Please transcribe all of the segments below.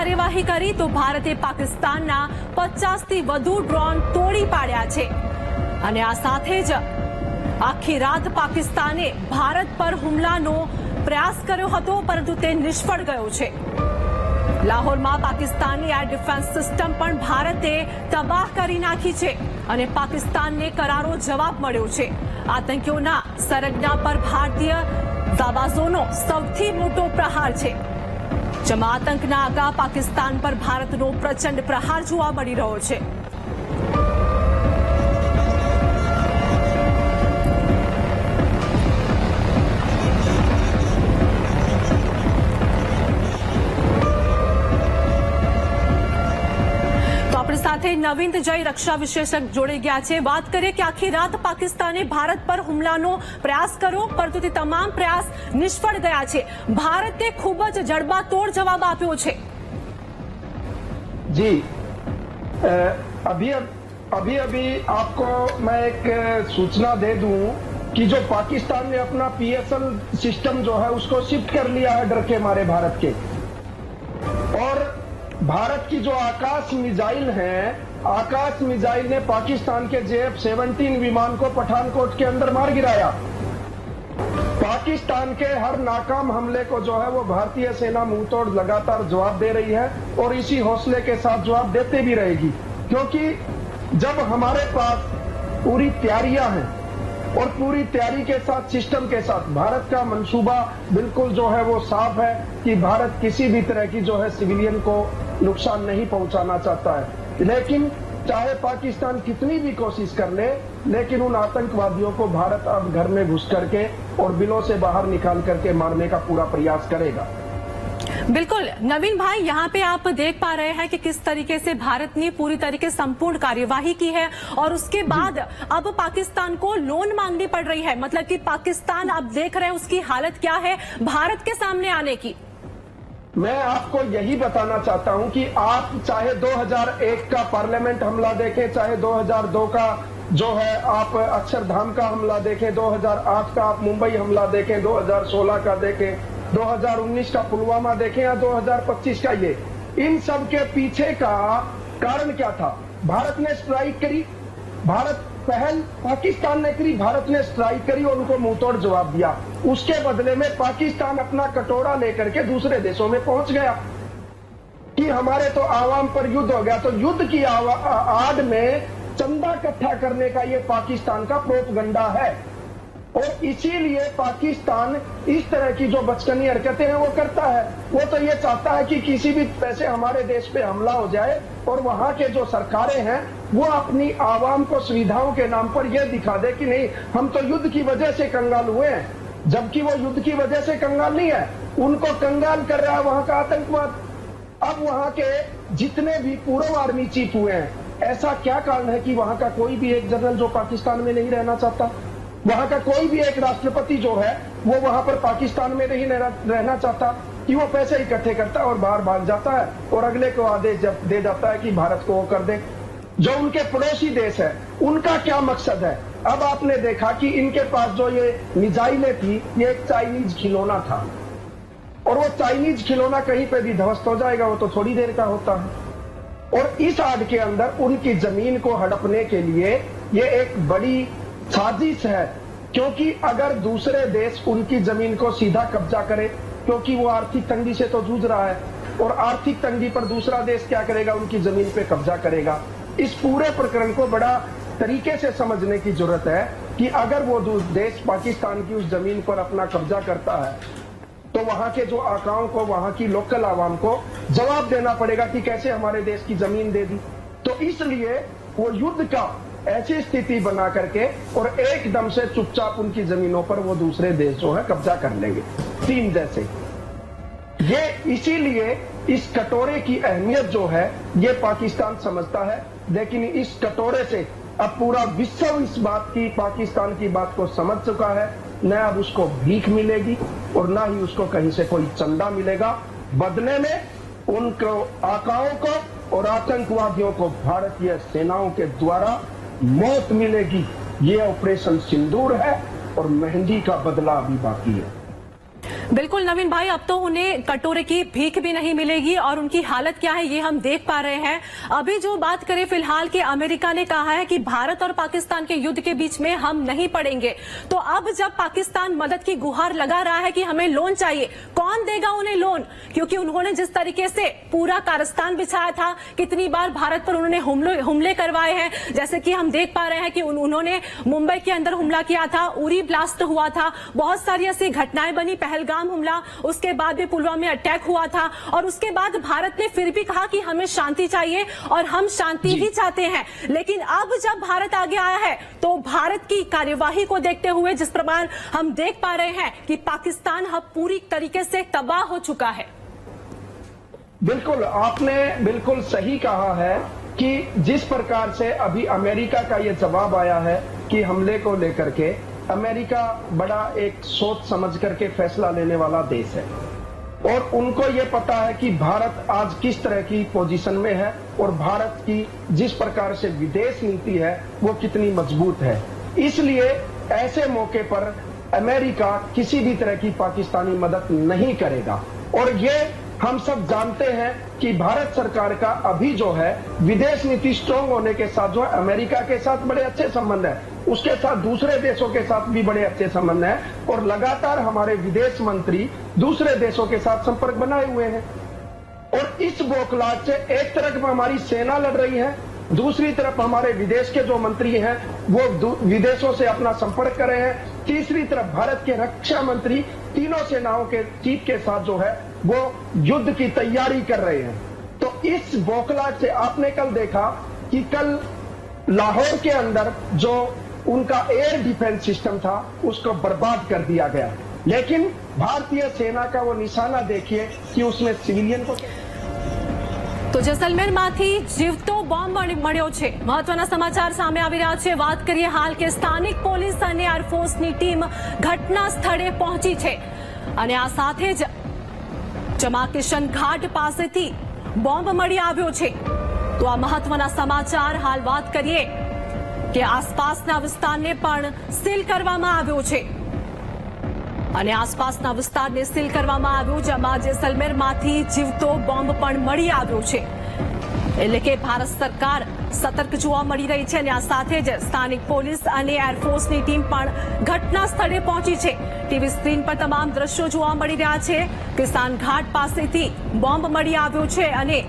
કાર્યવાહી કરી તો ભારતે પાકિસ્તાનના 50થી વધુ ડ્રોન તોડી પાડ્યા છે અને આ સાથે જ આખી રાત પાકિસ્તાને ભારત પર હુમલાનો પ્રયાસ કર્યો હતો પરંતુ તે નિષ્ફળ ગયો છે। લાહોરમાં પાકિસ્તાનની એર ડિફેન્સ સિસ્ટમ પણ ભારતે તબાહ કરી નાખી છે અને પાકિસ્તાનને કરારો જવાબ મળ્યો છે। આતંકીઓના સરગના પર ભારતીય જાબાઝોનો સૌથી મોટો પ્રહાર છે, જેમાં આતંકના આગાહ પાકિસ્તાન પર ભારતનો પ્રચંડ પ્રહાર જોવા મળી રહ્યો છે। સાથે નવીન જય રક્ષા વિશેષક જોડાઈ ગયા છે। વાત કરીએ કે આખી રાત પાકિસ્તાને ભારત પર હુમલાનો પ્રયાસ કર્યો પરંતુ તે તમામ પ્રયાસ નિષ્ફળ ગયા છે। ભારતે ખૂબ જ જડબાતોડ જવાબ આપ્યો છે। जी अभी आपको मैं एक सूचना दे दूं कि जो पाकिस्तान ने अपना PSL सिस्टम जो है उसको शिफ्ट कर लिया है डर के मारे भारत के, और भारत की जो आकाश मिसाइल है, आकाश मिसाइल ने पाकिस्तान के JF-17 विमान को पठानकोट के अंदर मार गिराया। पाकिस्तान के हर नाकाम हमले को जो है वो भारतीय सेना मुंहतोड़ लगातार जवाब दे रही है और इसी हौसले के साथ जवाब देते भी रहेगी, क्योंकि जब हमारे पास पूरी तैयारियां हैं और पूरी तैयारी के साथ सिस्टम के साथ भारत का मंसूबा बिल्कुल जो है वो साफ है कि भारत किसी भी तरह की जो है सिविलियन को नुकसान नहीं पहुंचाना चाहता है। लेकिन चाहे पाकिस्तान कितनी भी कोशिश कर ले, लेकिन उन आतंकवादियों को भारत अब घर में घुस करके और बिलों से बाहर निकाल करके मारने का पूरा प्रयास करेगा। बिल्कुल नवीन भाई, यहाँ पे आप देख पा रहे हैं कि किस तरीके से भारत ने पूरी तरीके से संपूर्ण कार्यवाही की है और उसके बाद अब पाकिस्तान को लोन मांगनी पड़ रही है। मतलब कि पाकिस्तान आप देख रहे हैं उसकी हालत क्या है भारत के सामने आने की। मैं आपको यही बताना चाहता हूं कि आप चाहे 2001 का पार्लियामेंट हमला देखें, चाहे 2002 का जो है आप अक्षरधाम का हमला देखें, 2008 का आप मुंबई हमला देखें, 2016 का देखें, 2019 का पुलवामा देखें या 2025 का ये, इन सब के पीछे का कारण क्या था? भारत ने स्ट्राइक करी, भारत पहल पाकिस्तान ने करी, भारत ने स्ट्राइक करी और उनको मुंहतोड़ जवाब दिया। उसके बदले में पाकिस्तान अपना कटोरा लेकर के दूसरे देशों में पहुंच गया कि हमारे तो आवाम पर युद्ध हो गया। तो युद्ध की आड़ में चंदा इकट्ठा करने का ये पाकिस्तान का प्रोपगंडा है और इसीलिए पाकिस्तान इस तरह की जो बचकानी हरकतें हैं वो करता है। वो तो ये चाहता है कि किसी भी पैसे हमारे देश पे हमला हो जाए और वहां के जो सरकारें हैं वो अपनी आवाम को सुविधाओं के नाम पर यह दिखा दे कि नहीं हम तो युद्ध की वजह से कंगाल हुए हैं, जबकि वो युद्ध की वजह से कंगाल नहीं है, उनको कंगाल कर रहा है वहां का आतंकवाद। अब वहां के जितने भी पूर्व आर्मी चीफ हुए हैं, ऐसा क्या कारण है कि वहां का कोई भी एक जनरल जो पाकिस्तान में नहीं रहना चाहता, वहां का कोई भी एक राष्ट्रपति जो है वो वहां पर पाकिस्तान में नहीं रहना चाहता, कि वो पैसे इकट्ठे करता है और बाहर भाग जाता है और अगले को आदेश दे जाता है कि भारत को वो कर दे। जो उनके पड़ोसी देश है उनका क्या मकसद है? अब आपने देखा कि इनके पास जो ये मिसाइलें थी ये एक चाइनीज खिलौना था और वो चाइनीज खिलौना कहीं पे भी ध्वस्त हो जाएगा, वो तो थोड़ी देर का होता है। और इस आड़ के अंदर उनकी जमीन को हड़पने के लिए ये एक बड़ी साजिश है, क्योंकि अगर दूसरे देश उनकी जमीन को सीधा कब्जा करे, क्योंकि वो आर्थिक तंगी से तो जूझ रहा है और आर्थिक तंगी पर दूसरा देश क्या करेगा? उनकी जमीन पे कब्जा करेगा। इस पूरे प्रकरण को बड़ा तरीके से समझने की जरूरत है कि अगर वो देश पाकिस्तान की उस जमीन पर अपना कब्जा करता है तो वहां के जो आकाओं को, वहां की लोकल आवाम को जवाब देना पड़ेगा कि कैसे हमारे देश की जमीन दे दी। तो इसलिए वो युद्ध का ऐसी स्थिति बना करके और एकदम से चुपचाप उनकी जमीनों पर वो दूसरे देश जो है कब्जा कर लेंगे, चीन जैसे। ये इसीलिए इस कटोरे की अहमियत जो है ये पाकिस्तान समझता है, लेकिन इस कटोरे से अब पूरा विश्व इस बात की, पाकिस्तान की बात को समझ चुका है। न अब उसको भीख मिलेगी और न ही उसको कहीं से कोई चंदा मिलेगा। बदले में उनको आकाओं को और आतंकवादियों को भारतीय सेनाओं के द्वारा मौत मिलेगी। ये ऑपरेशन सिंदूर है और मेहंदी का बदला अभी बाकी है। बिल्कुल नवीन भाई, अब तो उन्हें कटोरे की भीख भी नहीं मिलेगी और उनकी हालत क्या है ये हम देख पा रहे हैं। अभी जो बात करें फिलहाल कि अमेरिका ने कहा है कि भारत और पाकिस्तान के युद्ध के बीच में हम नहीं पड़ेंगे, तो अब जब पाकिस्तान मदद की गुहार लगा रहा है कि हमें लोन चाहिए, कौन देगा उन्हें लोन? क्योंकि उन्होंने जिस तरीके से पूरा कारस्तान बिछाया था, कितनी बार भारत पर उन्होंने हमले करवाए हैं, जैसे कि हम देख पा रहे हैं कि उन्होंने मुंबई के अंदर हमला किया था, उरी ब्लास्ट हुआ था, बहुत सारी ऐसी घटनाएं बनी, पहलगाम हमला, उसके बाद भी पुलवामा में अटैक हुआ था, और उसके बाद भारत ने फिर भी कहा कि हमें शांति चाहिए और हम शांति ही चाहते हैं। लेकिन अब जब भारत आगे आया है तो भारत की कार्यवाही को देखते हुए जिस प्रकार हम देख पा रहे हैं कि पाकिस्तान अब पूरी तरीके से तबाह हो चुका है। बिल्कुल, आपने बिल्कुल सही कहा है कि जिस प्रकार से अभी अमेरिका का ये जवाब आया है कि हमले को लेकर के, अमेरिका बड़ा एक सोच समझ करके फैसला लेने वाला देश है और उनको ये पता है कि भारत आज किस तरह की पोजीशन में है और भारत की जिस प्रकार से विदेश नीति है वो कितनी मजबूत है। इसलिए ऐसे मौके पर अमेरिका किसी भी तरह की पाकिस्तानी मदद नहीं करेगा और ये हम सब जानते हैं कि भारत सरकार का अभी जो है विदेश नीति स्ट्रांग होने के साथ जो है अमेरिका के साथ बड़े अच्छे संबंध है, उसके साथ दूसरे देशों के साथ भी बड़े अच्छे संबंध हैं और लगातार हमारे विदेश मंत्री दूसरे देशों के साथ संपर्क बनाए हुए हैं। और इस बौखलाहट से एक तरफ हमारी सेना लड़ रही है, दूसरी तरफ हमारे विदेश के जो मंत्री हैं वो विदेशों से अपना संपर्क कर रहे हैं, तीसरी तरफ भारत के रक्षा मंत्री तीनों सेनाओं के चीफ के साथ जो है वो युद्ध की तैयारी कर रहे हैं। तो इस बौखलाहट से आपने कल देखा कि कल लाहौर के अंदर जो उनका एयर डिफेंस सिस्टम था उसको बर्बाद कर दिया गया, लेकिन भारतीय सेना का वो निशाना देखिए कि उसमें सिविलियन को। તો જેસલમેરમાંથી જીવતો બોમ્બ મળ્યો છે। મહત્વના સમાચાર સામે આવી રહ્યા છે। વાત કરીએ હાલ કે સ્થાનિક પોલીસ અને એરફોર્સની ટીમ ઘટના સ્થળે પહોંચી છે અને આ સાથે જ જમાકેશન ઘાટ પાસેથી બોમ્બ મળી આવ્યો છે। તો આ મહત્વના સમાચાર હાલ વાત કરીએ કે આસપાસના વિસ્તારને પણ સીલ કરવામાં આવ્યો છે અને આસપાસના વિસ્તારને સીલ કરવામાં આવ્યો, જેમાં જેસલમેરમાંથી જીવતો બોમ્બ પણ મળી આવ્યો છે। એટલે કે ભારત સરકાર સતર્ક જોવા મળી રહી છે અને આ સાથે જ સ્થાનિક પોલીસ અને એરફોર્સની ટીમ પણ ઘટના સ્થળે પહોંચી છે। ટીવી સ્ક્રીન પર તમામ દ્રશ્યો જોવા મળી રહ્યા છે। કિસાન ઘાટ પાસેથી બોમ્બ મળી આવ્યો છે અને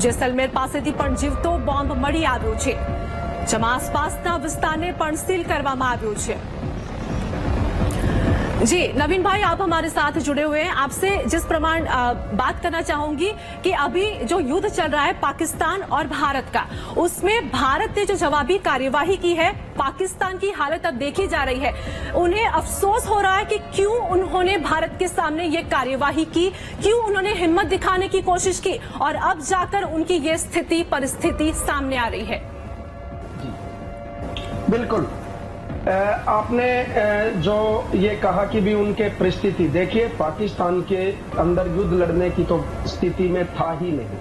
જેસલમેર પાસેથી પણ જીવતો બોમ્બ મળી આવ્યો છે, જેમાં આસપાસના વિસ્તારને પણ સીલ કરવામાં આવ્યો છે। जी नवीन भाई, आप हमारे साथ जुड़े हुए हैं। आपसे जिस प्रमाण बात करना चाहूंगी कि अभी जो युद्ध चल रहा है पाकिस्तान और भारत का, उसमें भारत ने जो जवाबी कार्यवाही की है, पाकिस्तान की हालत अब देखी जा रही है। उन्हें अफसोस हो रहा है कि क्यों उन्होंने भारत के सामने ये कार्यवाही की, क्यों उन्होंने हिम्मत दिखाने की कोशिश की और अब जाकर उनकी ये स्थिति परिस्थिति सामने आ रही है। बिल्कुल, आपने जो ये कहा कि भी उनके परिस्थिति देखिए, पाकिस्तान के अंदर युद्ध लड़ने की तो स्थिति में था ही नहीं,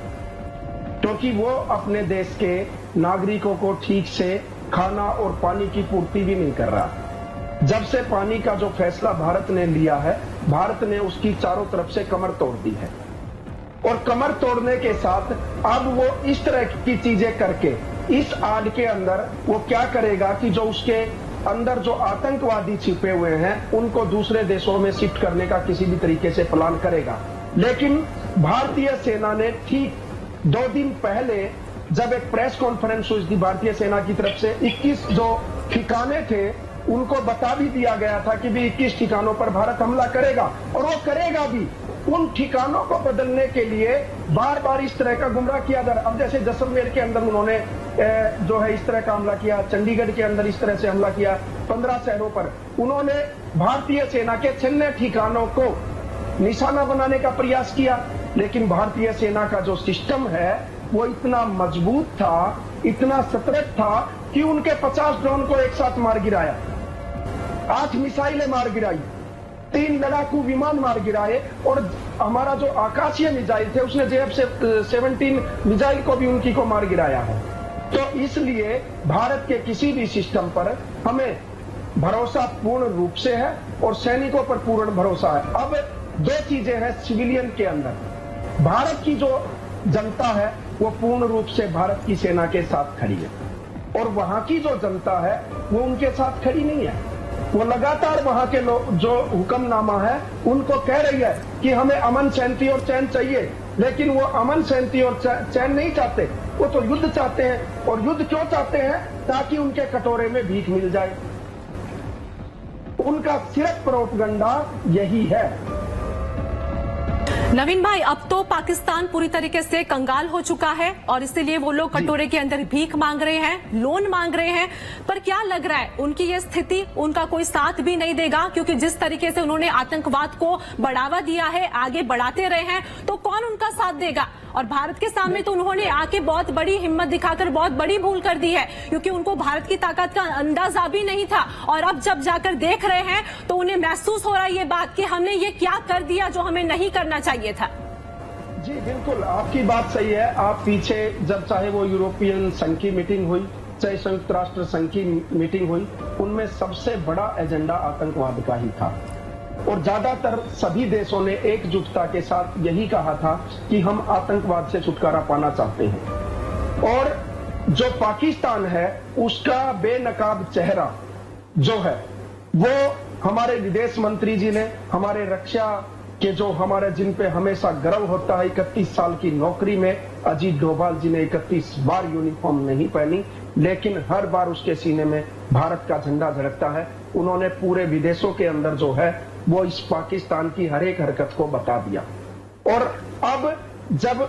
क्योंकि वो अपने देश के नागरिकों को ठीक से खाना और पानी की पूर्ति भी नहीं कर रहा। जब से पानी का जो फैसला भारत ने लिया है, भारत ने उसकी चारों तरफ से कमर तोड़ दी है और कमर तोड़ने के साथ अब वो इस तरह की चीजें करके इस आड़ के अंदर वो क्या करेगा कि जो उसके अंदर जो आतंकवादी छिपे हुए हैं उनको दूसरे देशों में शिफ्ट करने का किसी भी तरीके से प्लान करेगा। लेकिन भारतीय सेना ने ठीक 2 दिन पहले जब एक प्रेस कॉन्फ्रेंस हुई थी भारतीय सेना की तरफ से, 21 जो ठिकाने थे उनको बता भी दिया गया था कि भी 21 ठिकानों पर भारत हमला करेगा और वो करेगा भी। उन ठिकानों को बदलने के लिए बार बार इस तरह का गुमराह किया जा रहा। अब जैसे जैसलमेर के अंदर उन्होंने जो है इस तरह का हमला किया, चंडीगढ़ के अंदर इस तरह से हमला किया, 15 शहरों पर उन्होंने भारतीय सेना के 6 ठिकानों को निशाना बनाने का प्रयास किया। लेकिन भारतीय सेना का जो सिस्टम है वो इतना मजबूत था, इतना सतर्क था कि उनके 50 ड्रोन को एक साथ मार गिराया, 8 मिसाइलें मार गिराई, 3 लड़ाकू विमान मार गिराए और हमारा जो आकाशीय मिसाइल थे उसने JF-17 मिसाइल को भी उनकी को मार गिराया है। तो इसलिए भारत के किसी भी सिस्टम पर हमें भरोसा पूर्ण रूप से है और सैनिकों पर पूर्ण भरोसा है। अब दो चीजें हैं सिविलियन के अंदर। भारत की जो जनता है वो पूर्ण रूप से भारत की सेना के साथ खड़ी है, और वहां की जो जनता है वो उनके साथ खड़ी नहीं है। वो लगातार वहां के लोग जो हुक्मनामा है उनको कह रही है कि हमें अमन शांति और चैन चाहिए, लेकिन वो अमन शांति और चैन नहीं चाहते, वो तो युद्ध चाहते हैं। और युद्ध क्यों चाहते हैं? ताकि उनके कटोरे में भीख मिल जाए। उनका सिर्फ प्रोपगंडा यही है। नवीन भाई, अब तो पाकिस्तान पूरी तरीके से कंगाल हो चुका है और इसीलिए वो लोग कटोरे के अंदर भीख मांग रहे हैं, लोन मांग रहे हैं। पर क्या लग रहा है, उनकी ये स्थिति उनका कोई साथ भी नहीं देगा? क्योंकि जिस तरीके से उन्होंने आतंकवाद को बढ़ावा दिया है, आगे बढ़ाते रहे हैं, तो कौन उनका साथ देगा? और भारत के सामने तो उन्होंने आके बहुत बड़ी हिम्मत दिखाकर बहुत बड़ी भूल कर दी है, क्योंकि उनको भारत की ताकत का अंदाजा भी नहीं था। और अब जब जाकर देख रहे हैं तो उन्हें महसूस हो रहा है ये बात कि हमने ये क्या कर दिया जो हमें नहीं करना चाहिए था। जी बिल्कुल, आपकी बात सही है। आप पीछे जब चाहे वो यूरोपियन संघ की मीटिंग हुई, चाहे संयुक्त राष्ट्र संघ की मीटिंग हुई, उनमें सबसे बड़ा एजेंडा आतंकवाद का ही था। और ज्यादातर सभी देशों ने एकजुटता के साथ यही कहा था कि हम आतंकवाद से छुटकारा पाना चाहते हैं। और जो पाकिस्तान है उसका बेनकाब चेहरा जो है वो हमारे विदेश मंत्री जी ने, हमारे रक्षा के जो हमारे जिन पे हमेशा गर्व होता है, 31 साल की नौकरी में अजीत डोभाल जी ने 31 बार यूनिफॉर्म नहीं पहनी, लेकिन हर बार उसके सीने में भारत का झंडा झड़कता है। उन्होंने पूरे विदेशों के अंदर जो है वो इस पाकिस्तान की हर एक हरकत को बता दिया। और अब जब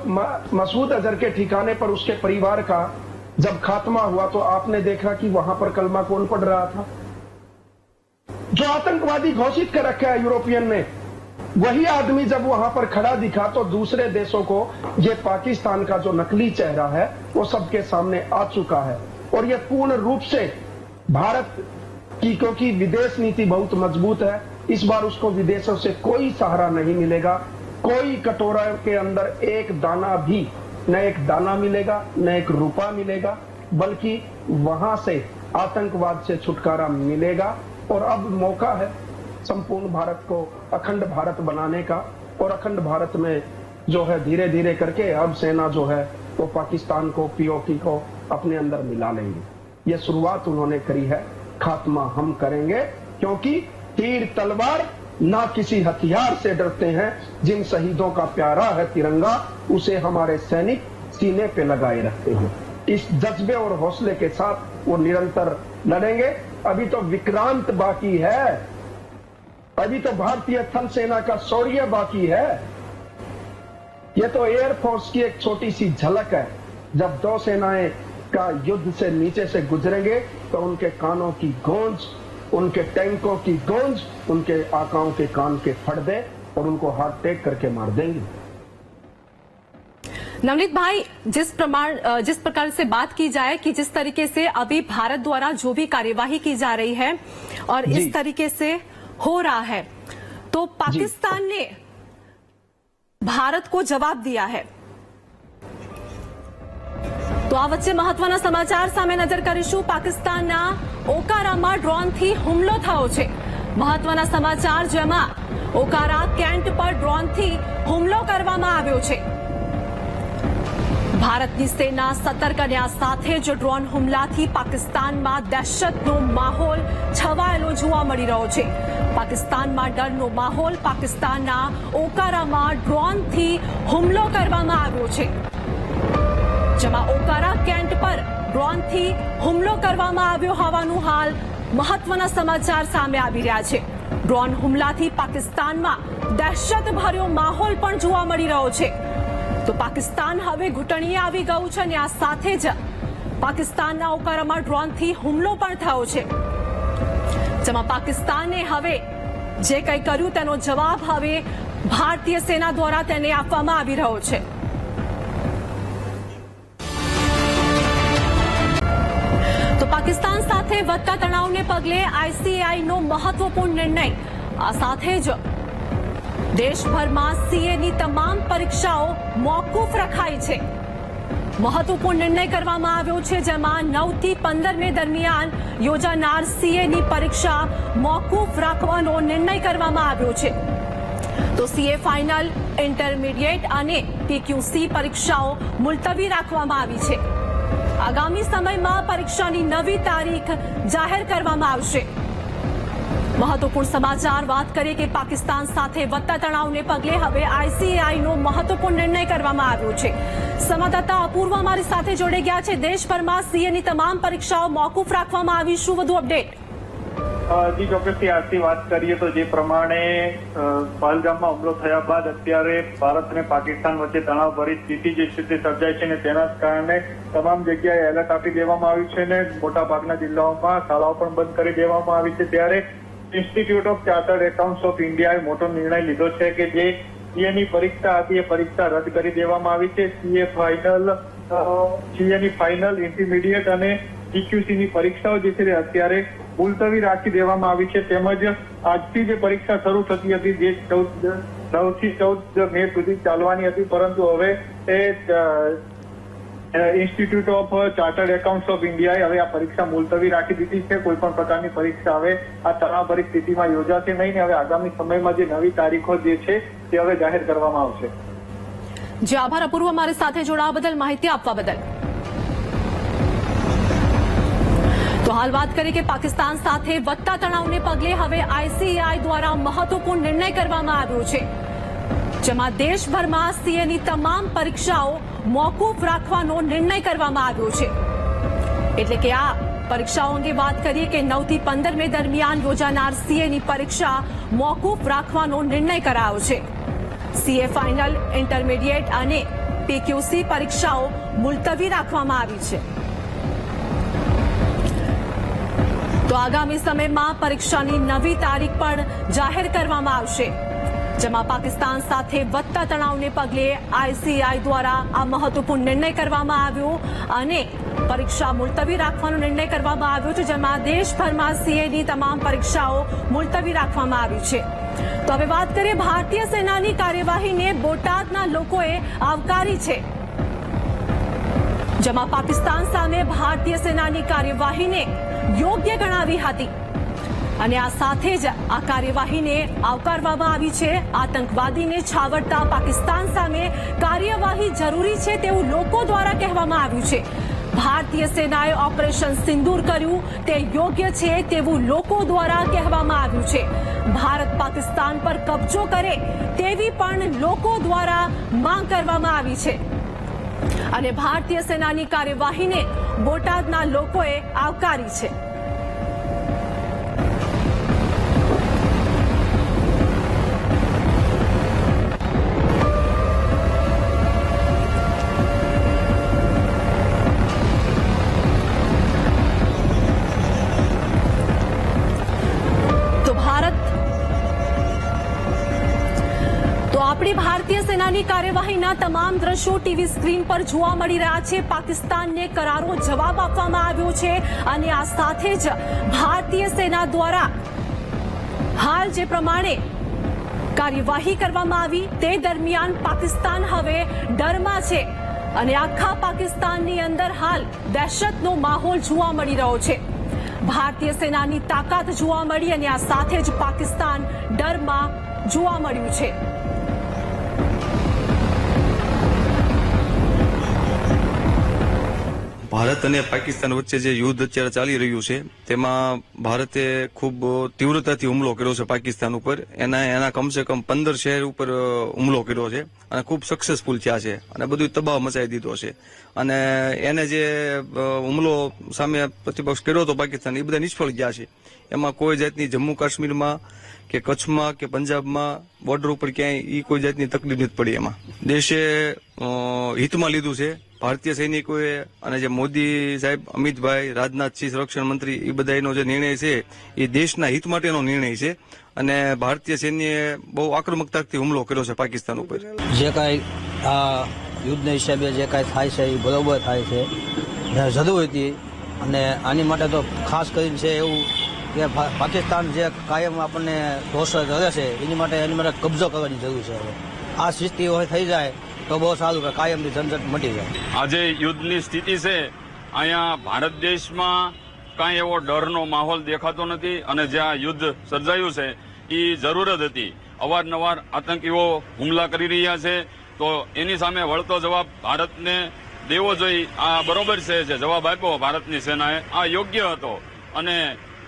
मसूद अजहर के ठिकाने पर उसके परिवार का जब खात्मा हुआ तो आपने देखा कि वहां पर कलमा कौन पढ़ रहा था? जो आतंकवादी घोषित कर रखा है यूरोपियन ने, वही आदमी जब वहां पर खड़ा दिखा तो दूसरे देशों को ये पाकिस्तान का जो नकली चेहरा है वो सबके सामने आ चुका है। और ये पूर्ण रूप से भारत की, क्योंकि विदेश नीति बहुत मजबूत है, इस बार उसको विदेशों से कोई सहारा नहीं मिलेगा। कोई कटोरा के अंदर एक दाना भी, न एक दाना मिलेगा न एक रुपया मिलेगा, बल्कि वहां से आतंकवाद से छुटकारा मिलेगा। और अब मौका है संपूर्ण भारत को अखंड भारत बनाने का। और अखंड भारत में जो है धीरे धीरे करके अब सेना जो है वो पाकिस्तान को, पीओके को अपने अंदर मिला लेंगे। ये शुरुआत उन्होंने करी है, खात्मा हम करेंगे, क्योंकि तीर तलवार ना किसी हथियार से डरते हैं। जिन शहीदों का प्यारा है तिरंगा, उसे हमारे सैनिक सीने पे लगाए रखते हैं। इस जज्बे और हौसले के साथ वो निरंतर लड़ेंगे। अभी तो विक्रांत बाकी है, अभी तो भारतीय थल सेना का शौर्य बाकी है। ये तो एयरफोर्स की एक छोटी सी झलक है। जब दो सेनाएं का युद्ध से नीचे से गुजरेंगे तो उनके कानों की गूंज, उनके टैंकों की गूंज, उनके आकाओं के कान के फट दे और उनको हाथ टेक करके मार देंगे। नवनीत भाई, जिस प्रकार से बात की जाए कि जिस तरीके से अभी भारत द्वारा जो भी कार्यवाही की जा रही है और इस तरीके से हो रहा है, तो पाकिस्तान ने भारत को जवाब दिया है। તો આ વચ્ચે મહત્વના સમાચાર સામે નજર કરીશું। પાકિસ્તાનના ઓકારામાં ડ્રોનથી હુમલો થયો છે। મહત્વના સમાચાર જેમાં ઓકારા કેન્ટ પર ડ્રોનથી હુમલો કરવામાં આવ્યો છે। ભારતની સેના સતર્ક અને આ સાથે જ ડ્રોન હુમલાથી પાકિસ્તાનમાં દહેશતનો માહોલ છવાયેલો જોવા મળી રહ્યો છે। પાકિસ્તાનમાં ડરનો માહોલ, પાકિસ્તાનના ઓકારામાં ડ્રોનથી હુમલો કરવામાં આવ્યો છે, જેમાં ઓકારા કેન્ટ પર ડ્રોનથી હુમલો કરવામાં આવ્યો હોવાનું હાલ મહત્વના સમાચાર સામે આવી રહ્યા છે। ડ્રોન હુમલાથી પાકિસ્તાનમાં દહેશતભર્યો માહોલ પણ જોવા મળી રહ્યો છે। તો પાકિસ્તાન હવે ઘૂંટણીએ આવી ગયું છે અને આ સાથે જ પાકિસ્તાનના ઓકારામાં ડ્રોનથી હુમલો પણ થયો છે, જેમાં પાકિસ્તાને હવે જે કંઈ કર્યું તેનો જવાબ હવે ભારતીય સેના દ્વારા તેને આપવામાં આવી રહ્યો છે। તો પાકિસ્તાન સાથે વધતા તણાવને પગલે આઈસીએઆઈનો મહત્વપૂર્ણ નિર્ણય। આ સાથે જ દેશભરમાં સીએની તમામ પરીક્ષાઓ મોકૂફ રખાઈ છે। મહત્વપૂર્ણ નિર્ણય કરવામાં આવ્યો છે, જેમાં 9 થી 15 મે દરમિયાન યોજાનાર સીએની પરીક્ષા મોકૂફ રાખવાનો નિર્ણય કરવામાં આવ્યો છે। તો સીએ ફાઇનલ, ઇન્ટરમીડિયેટ અને પીક્યુસી પરીક્ષાઓ મુલતવી રાખવામાં આવી છે. આગામી સમયમાં પરીક્ષાની નવી તારીખ જાહેર કરવામાં આવશે. મહત્વપૂર્ણ સમાચાર વાત કરીએ કે પાકિસ્તાન સાથે વધતા તણાવને પગલે હવે આઈસીએઆઈનો મહત્વપૂર્ણ નિર્ણય કરવામાં આવ્યો છે. સંવાદદાતા અપૂર્વ અમારી સાથે જોડાઈ ગયા છે. દેશભરમાં સીએની તમામ પરીક્ષાઓ મોકૂફ રાખવામાં આવી. શું વધુ અપડેટ? જી ચોક્કસથી આજથી વાત કરીએ તો જે પ્રમાણે પહલગામમાં હુમલો થયા બાદ અત્યારે ભારત અને પાકિસ્તાન વચ્ચે તણાવભરી સ્થિતિ જે છે તે સર્જાઈ છે અને તેના કારણે તમામ જગ્યાએ એલર્ટ આપી દેવામાં આવ્યું છે અને મોટાભાગના જિલ્લાઓમાં શાળાઓ પણ બંધ કરી દેવામાં આવી છે. ત્યારે institute of chartered accounts of ઇન્ડિયાએ મોટો નિર્ણય લીધો છે કે જે સીએની પરીક્ષા હતી એ પરીક્ષા રદ કરી દેવામાં આવી છે. સીએની ફાઇનલ, ઇન્ટરમીડિયેટ અને પીક્યુસીની પરીક્ષાઓ જે છે તે અત્યારે મુલતવી રાખી દેવામાં આવી છે. તેમજ આજથી જે પરીક્ષા શરૂ થતી હતી જે 9 થી 14 મે સુધી ચાલવાની હતી, પરંતુ હવે institute of chartered accounts of ઇન્ડિયાએ હવે આ પરીક્ષા મુલતવી રાખી દીધી છે. કોઈ પણ પ્રકારની પરીક્ષા હવે આ તણાવભરી સ્થિતિમાં યોજાશે નહીં. હવે આગામી સમયમાં જે નવી તારીખો જે છે તે હવે જાહેર કરવામાં આવશે. જી આભાર અપૂર્વ, અમારી સાથે જોડાવા બદલ, માહિતી આપવા બદલ. તો હાલ વાત કરીએ કે પાકિસ્તાન સાથે વધતા તણાવને પગલે હવે આઈસીએઆઈ દ્વારા મહત્વપૂર્ણ નિર્ણય કરવામાં આવ્યો છે, જેમાં દેશભરમાં સીએની તમામ પરીક્ષાઓ મોકૂફ રાખવાનો નિર્ણય કરવામાં આવ્યો છે. એટલે કે આ પરીક્ષાઓ અંગે વાત કરીએ કે 9 થી 15 મે દરમિયાન યોજાનાર સીએની પરીક્ષા મોકૂફ રાખવાનો નિર્ણય કરાયો છે. સીએ ફાઇનલ, ઇન્ટરમીડિયેટ અને પીક્યુસી પરીક્ષાઓ મુલતવી રાખવામાં આવી છે. તો આગામી સમયમાં પરીક્ષાની નવી તારીખ પણ જાહેર કરવામાં આવશે, જેમાં પાકિસ્તાન સાથે વધતા તણાવને પગલે આઈસીએઆઈ દ્વારા આ મહત્વપૂર્ણ નિર્ણય કરવામાં આવ્યો અને પરીક્ષા મુલતવી રાખવાનો નિર્ણય કરવામાં આવ્યો છે, જેમાં દેશભરમાં સીએની તમામ પરીક્ષાઓ મુલતવી રાખવામાં આવી છે. તો હવે વાત કરીએ ભારતીય સેનાની કાર્યવાહીને બોટાદના લોકોએ આવકારી છે, જેમાં પાકિસ્તાન સામે ભારતીય સેનાની કાર્યવાહીને યોગ્ય ગણાવી હતી અને આ સાથે જ આ કાર્યવાહીને આવકારવામાં આવી છે. આતંકવાદીને છાવરતા પાકિસ્તાન સામે કાર્યવાહી જરૂરી છે તેવું લોકો દ્વારા કહેવામાં આવ્યું છે. ભારતીય સેનાએ ઓપરેશન સિંદૂર કર્યું તે યોગ્ય છે તેવું લોકો દ્વારા કહેવામાં આવ્યું છે. ભારત પાકિસ્તાન પર કબજો કરે તેવી પણ લોકો દ્વારા માંગ કરવામાં આવી છે અને ભારતીય સેનાની કાર્યવાહીને બોટાદના લોકોએ આવકારી છે. આપણી ભારતીય સેનાની કાર્યવાહીના તમામ દ્રશ્યો ટીવી સ્ક્રીન પર જોવા મળી રહ્યા છે. પાકિસ્તાનને કરારો જવાબ આપવામાં આવ્યો છે અને આ સાથે જ ભારતીય સેના દ્વારા હાલ જે પ્રમાણે કાર્યવાહી કરવામાં આવી તે દરમિયાન પાકિસ્તાન હવે ડરમાં છે અને આખા પાકિસ્તાનની અંદર હાલ દહેશતનો માહોલ જોવા મળી રહ્યો છે. ભારતીય સેનાની તાકાત જોવા મળી અને આ સાથે જ પાકિસ્તાન ડરમાં જોવા મળ્યું છે. ભારત અને પાકિસ્તાન વચ્ચે જે યુદ્ધ અત્યારે ચાલી રહ્યું છે તેમાં ભારતે ખૂબ તીવ્રતાથી હુમલો કર્યો છે પાકિસ્તાન ઉપર. એના કમસે કમ 15 શહેર ઉપર હુમલો કર્યો છે અને ખૂબ સક્સેસફુલ થયા છે અને બધું તબાહ મચાવી દીધો છે. અને એને જે હુમલો સામે પ્રતિપક્ષ કર્યો હતો પાકિસ્તાન, એ બધા નિષ્ફળ ગયા છે. એમાં કોઈ જાતની જમ્મુ કાશ્મીરમાં કે કચ્છમાં કે પંજાબમાં બોર્ડર ઉપર ક્યાંય કોઈ જાતની તકલીફ નથી પડી. એમાં દેશે હિતમાં લીધું છે ભારતીય સૈનિકોએ અને જે મોદી સાહેબ, અમિતભાઈ, રાજનાથસિંહ સંરક્ષણ મંત્રી, એ બધાનો જે નિર્ણય છે એ દેશના હિત માટેનો નિર્ણય છે અને ભારતીય સૈન્યએ બહુ આક્રમકતાથી હુમલો કર્યો છે પાકિસ્તાન ઉપર. જે કાંઈ આ યુદ્ધના હિસાબે જે કાંઈ થાય છે એ બરોબર થાય છે, જરૂર હતી. અને આની માટે તો ખાસ કરીને છે એવું કે પાકિસ્તાન જે કાયમ આપણને ટોર્ચર કરે છે એની માટે કબજો કરવાની જરૂર છે. હવે આ સ્થિતિ થઈ જાય તો બહુ સારું કે કાયમની ઝંઝટ મટી જાય. આજે યુદ્ધની સ્થિતિ છે, અહીંયા ભારત દેશમાં કાંઈ એવો ડરનો માહોલ દેખાતો નથી અને જે આ યુદ્ધ સર્જાયું છે એ જરૂર જ હતી. અવારનવાર આતંકીઓ હુમલા કરી રહ્યા છે, તો એની સામે વળતો જવાબ ભારતને દેવો જોઈએ. આ બરોબર છે, જે જવાબ આપ્યો ભારતની સેનાએ આ યોગ્ય હતો. અને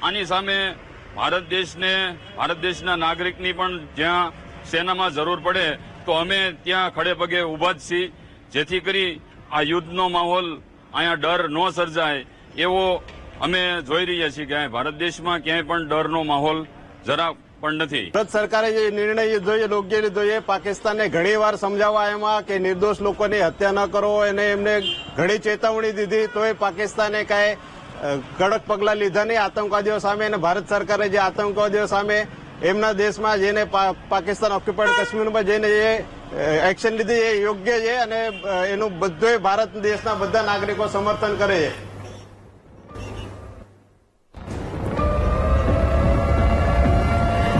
આની સામે ભારત દેશના નાગરિકની પણ જ્યાં સેનામાં જરૂર પડે તો અમે ત્યાં ખડે પગે ઉભા જ છીએ, જેથી કરી આ યુદ્ધનો માહોલ અહીંયા ડર ન સર્જાય એવો અમે જોઈ રહ્યા છીએ કે ભારત દેશમાં ક્યાંય પણ ડરનો માહોલ જરા પણ નથી. ભારત સરકારે જે નિર્ણય લીધો એ યોગ્ય લીધો છે. પાકિસ્તાનને ઘણી વાર સમજાવવા એમાં કે નિર્દોષ લોકોની હત્યા ન કરો, અને એમને ઘણી ચેતવણી દીધી તોય પાકિસ્તાને કાંઈ કડક પગલાં લીધા નહીં આતંકવાદીઓ સામે. અને ભારત સરકારે જે આતંકવાદીઓ સામે એમના દેશમાં જેને પાકિસ્તાન ઓક્યુપાઈડ કાશ્મીરમાં જઈને જે એક્શન લીધી એ યોગ્ય છે, અને એનું બધું ભારત દેશના બધા નાગરિકો સમર્થન કરે છે.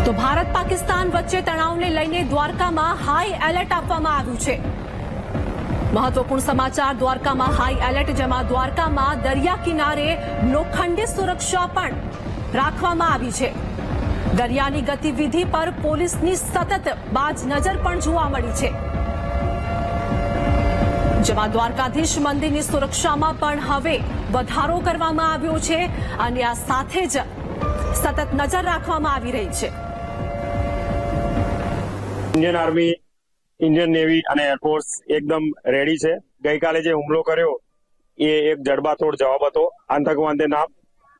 તો ભારત પાકિસ્તાન વચ્ચે તણાવને લઈને દ્વારકામાં હાઈ એલર્ટ આપવામાં આવ્યું છે. મહત્વપૂર્ણ સમાચાર દ્વારકામાં હાઈ એલર્ટ, જેમાં દ્વારકામાં દરિયા કિનારે લોખંડી સુરક્ષા પણ રાખવામાં આવી છે. દરિયાની ગતિવિધિ પર પોલીસની સતત બાજ નજર પણ જોવા મળી છે, જેમાં દ્વારકાધીશ મંદિરની સુરક્ષામાં પણ હવે વધારો કરવામાં આવ્યો છે અને આ સાથે જ સતત નજર રાખવામાં આવી રહી છે. ઇન્ડિયન આર્મી, ઇન્ડિયન નેવી અને એરફોર્સ એકદમ રેડી છે. ગઈકાલે જે હુમલો કર્યો એ એક જડબાતોડ જવાબ હતો આતંકવાદને નામ.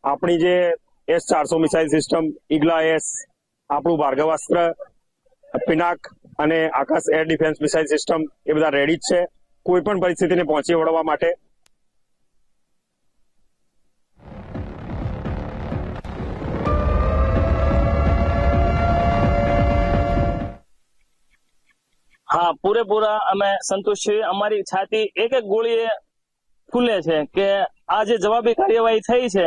આપણી જે S-400 મિસાઇલ સિસ્ટમ, ઈગલા S, આપણું ભાર્ગવાસ્ત્ર, પિનાક અને આકાશ એર ડિફેન્સ મિસાઇલ સિસ્ટમ એ બધા રેડી જ છે કોઈ પણ પરિસ્થિતિને પહોંચી વળવા માટે. હા, પૂરેપૂરા અમે સંતુષ્ટ છીએ. અમારી છાતી એક ગોળીએ ફૂલે છે કે આ જે જવાબી કાર્યવાહી થઈ છે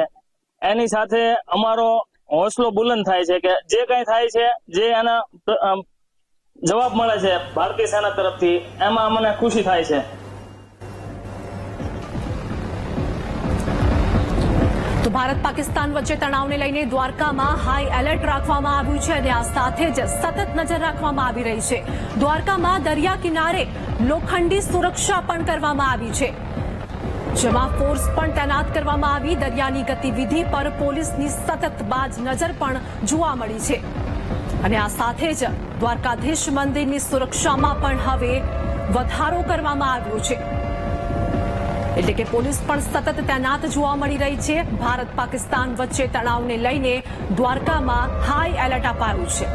એની સાથે અમારો હોંસલો બુલંદ થાય છે કે જે કંઈ થાય છે, જે એના જવાબ મળે છે ભારતીય સેના તરફથી, એમાં અમને ખુશી થાય છે. તો ભારત પાકિસ્તાન વચ્ચે તણાવને લઈને દ્વારકામાં હાઈ એલર્ટ રાખવામાં આવ્યું છે અને આ સાથે જ સતત નજર રાખવામાં આવી રહી છે. દ્વારકામાં દરિયા કિનારે લોખંડી સુરક્ષા પણ કરવામાં આવી છે, જેમાં ફોર્સ પણ તૈનાત કરવામાં આવી. દરિયાની ગતિવિધિ પર પોલીસની સતત બાજ નજર પણ જોવા મળી છે અને આ સાથે જ દ્વારકાધીશ મંદિરની સુરક્ષામાં પણ હવે વધારો કરવામાં આવ્યો છે, એટલે કે પોલીસ પણ સતત તૈનાત જોવા મળી રહી છે. ભારત પાકિસ્તાન વચ્ચે તણાવને લઈને દ્વારકામાં હાઈ એલર્ટ અપાયું છે.